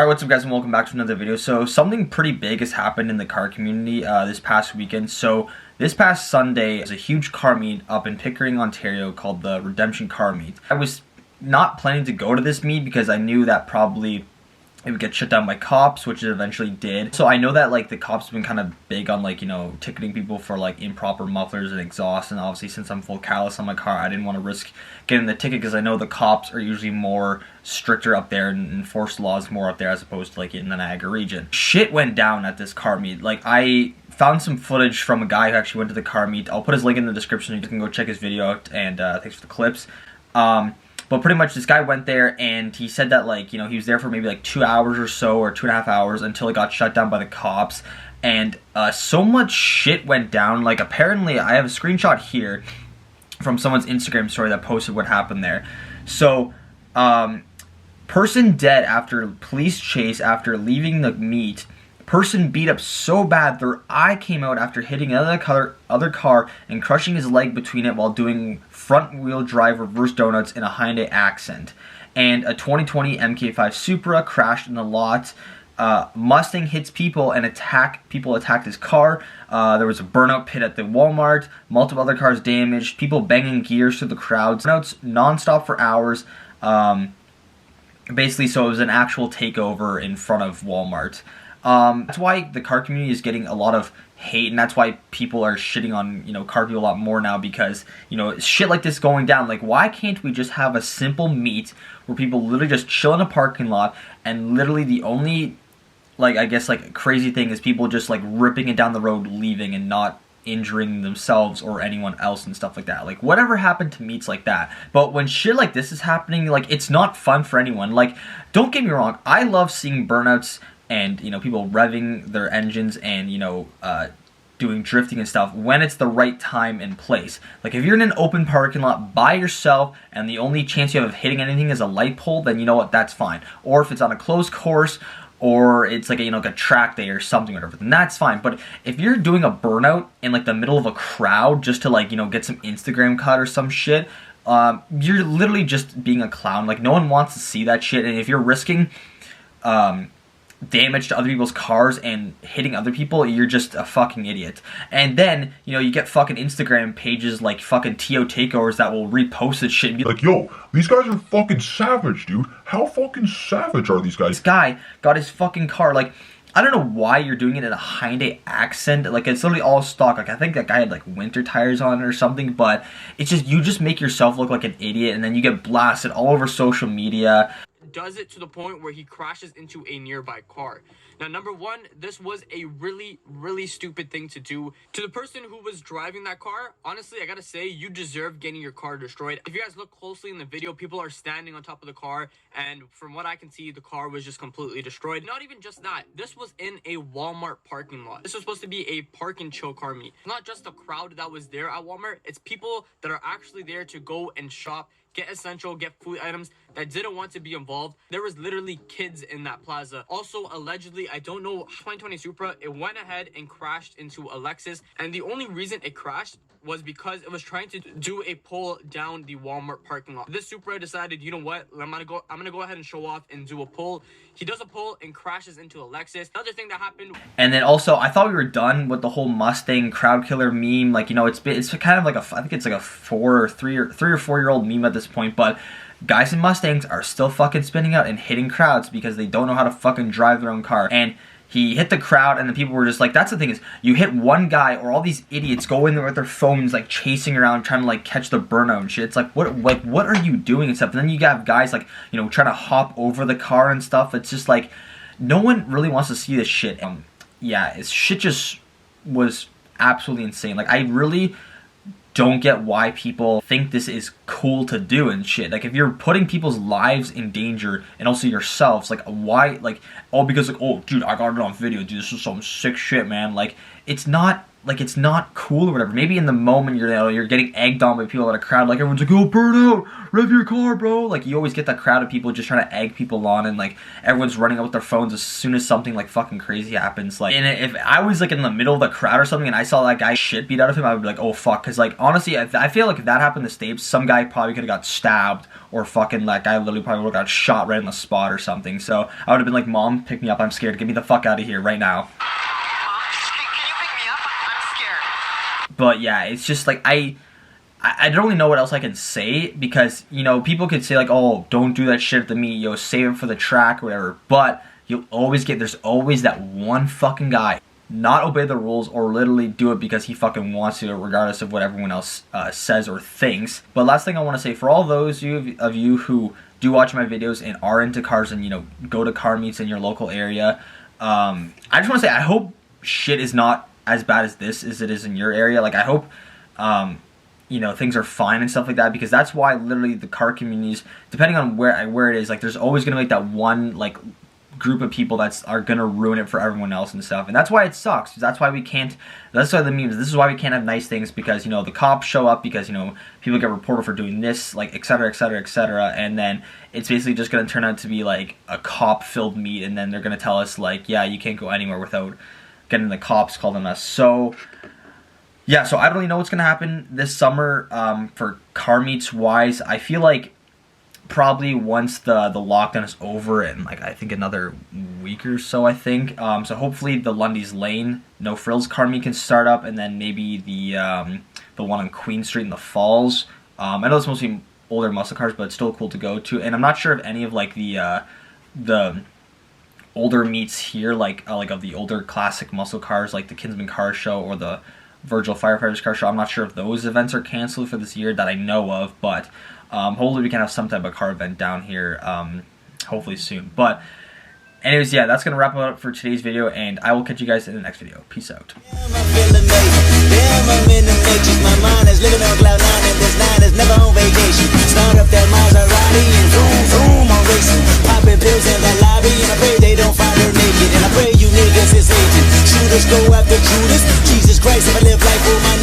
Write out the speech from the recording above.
Alright, what's up guys, and welcome back to another video. So something pretty big has happened in the car community this past weekend. So this past Sunday was a huge car meet up in Pickering, Ontario called the Redemption Car Meet. I was not planning to go to this meet because I knew that probably it would get shut down by cops, which it eventually did. So I know that like the cops have been kind of big on like, you know, ticketing people for like improper mufflers and exhaust, and obviously since I'm full callus on my car, I didn't want to risk getting the ticket because I know the cops are usually more stricter up there and enforce laws more up there as opposed to like in the Niagara region. Shit went down at this car meet. Like I found some footage from a guy who actually went to the car meet. I'll put his link in the description. You can go check his video out, and thanks for the clips. But pretty much this guy went there and he said that like, you know, he was there for maybe like 2 hours or so, or 2.5 hours, until it got shut down by the cops. And so much shit went down. Like apparently I have a screenshot here from someone's Instagram story that posted what happened there. So person dead after police chase after leaving the meet. Person beat up so bad their eye came out after hitting another other car and crushing his leg between it while doing front wheel drive reverse donuts in a Hyundai Accent. And a 2020 MK5 Supra crashed in the lot. Mustang hits people and people attacked his car. There was a burnout pit at the Walmart. Multiple other cars damaged. People banging gears through the crowds. Burnouts nonstop for hours. Basically, so it was an actual takeover in front of Walmart. That's why the car community is getting a lot of hate, and that's why people are shitting on, you know, car people a lot more now, because, you know, shit like this going down. Like, why can't we just have a simple meet where people literally just chill in a parking lot, and literally the only, like, I guess, like, crazy thing is people just, like, ripping it down the road, leaving, and not injuring themselves or anyone else and stuff like that. Like, whatever happened to meets like that? But when shit like this is happening, like, it's not fun for anyone. Like, don't get me wrong, I love seeing burnouts and, you know, people revving their engines and, you know, doing drifting and stuff when it's the right time and place. Like, if you're in an open parking lot by yourself and the only chance you have of hitting anything is a light pole, then you know what, that's fine. Or if it's on a closed course, or it's like a, you know, like a track day or something, whatever, then that's fine. But if you're doing a burnout in like the middle of a crowd just to, like, you know, get some Instagram cut or some shit, you're literally just being a clown. Like, no one wants to see that shit. And if you're risking damage to other people's cars and hitting other people, you're just a fucking idiot. And then, you know, you get fucking Instagram pages like fucking TO Takeovers that will repost this shit and be like, yo, these guys are fucking savage, dude. How fucking savage are these guys? This guy got his fucking car, like, I don't know why you're doing it in a Hyundai Accent. Like, it's literally all stock. Like, I think that guy had like winter tires on it or something, but it's just, you just make yourself look like an idiot, and then you get blasted all over social media. Does it to the point where he crashes into a nearby car. Now, number one, this was a really stupid thing to do. To the person who was driving that car, honestly, I gotta say, you deserve getting your car destroyed. If you guys look closely in the video, people are standing on top of the car, and from what I can see, the car was just completely destroyed. Not even just that, this was in a Walmart parking lot. This was supposed to be a park and chill car meet. Not just the crowd that was there at Walmart, it's people that are actually there to go and shop, get essential, get food items, that didn't want to be involved. There was literally kids in that plaza. Also, allegedly, I don't know, 2020 Supra, it went ahead and crashed into a Lexus, and the only reason it crashed was because it was trying to do a pull down the Walmart parking lot. This Supra decided, you know what, I'm gonna go ahead and show off and do a pull. He does a pull and crashes into a Lexus. Another thing that happened. And then also, I thought we were done with the whole Mustang crowd killer meme. Like, you know, it's kind of like a, I think it's like a 3 or 4 year old meme at this point, but guys in Mustangs are still fucking spinning out and hitting crowds because they don't know how to fucking drive their own car. And he hit the crowd, and the people were just like, that's the thing, is you hit one guy, or all these idiots go in there with their phones, like, chasing around, trying to, like, catch the burnout and shit. It's like, what are you doing and stuff? And then you have guys, like, you know, trying to hop over the car and stuff. It's just like, no one really wants to see this shit. Yeah, shit just was absolutely insane. Like, I really don't get why people think this is cool to do and shit. Like, if you're putting people's lives in danger and also yourselves, like, why, like, oh, because, like, oh, dude, I got it on video, dude, this is some sick shit, man. Like, it's not like it's not cool or whatever. Maybe in the moment you're getting egged on by people at a crowd, like everyone's like, oh, burn out, rev your car, bro. Like you always get that crowd of people just trying to egg people on, and like everyone's running out with their phones as soon as something like fucking crazy happens. Like, and if I was like in the middle of the crowd or something and I saw that guy shit beat out of him, I would be like, oh fuck, because like honestly, I feel like if that happened in the States, some guy probably could have got stabbed, or fucking that guy literally probably would have got shot right on the spot or something. So I would have been like, Mom, pick me up, I'm scared, get me the fuck out of here right now. But yeah, it's just like I don't really know what else I can say, because you know people could say like, oh, don't do that shit at the meet, yo, save it for the track or whatever. But you'll always there's always that one fucking guy not obey the rules or literally do it because he fucking wants to, regardless of what everyone else says or thinks. But last thing I want to say, for all those of you who do watch my videos and are into cars and you know go to car meets in your local area, I just want to say I hope shit is not as bad as this as it is in your area. Like I hope you know things are fine and stuff like that, because that's why literally the car communities, depending on where it is, like there's always gonna be like that one like group of people are gonna ruin it for everyone else and stuff. And that's why it sucks. That's why we can't, that's why the memes, this is why we can't have nice things, because you know the cops show up because you know people get reported for doing this, like etc etc etc, and then it's basically just gonna turn out to be like a cop filled meet, and then they're gonna tell us like, yeah, you can't go anywhere without getting the cops called on us. So yeah, so I don't really know what's gonna happen this summer for car meets wise. I feel like probably once the lockdown is over in like I think another week or so, I think. So hopefully the Lundy's Lane No Frills car meet can start up, and then maybe the one on Queen Street in the Falls. I know it's mostly older muscle cars, but it's still cool to go to. And I'm not sure if any of like the older meets here, like of the older classic muscle cars, like the Kinsman Car Show or the Virgil Firefighters Car Show. I'm not sure if those events are canceled for this year that I know of, but hopefully we can have some type of car event down here hopefully soon. But anyways, yeah, that's gonna wrap it up for today's video, and I will catch you guys in the next video. Peace out. Shooters go after Judas. Jesus Christ, if I live life for my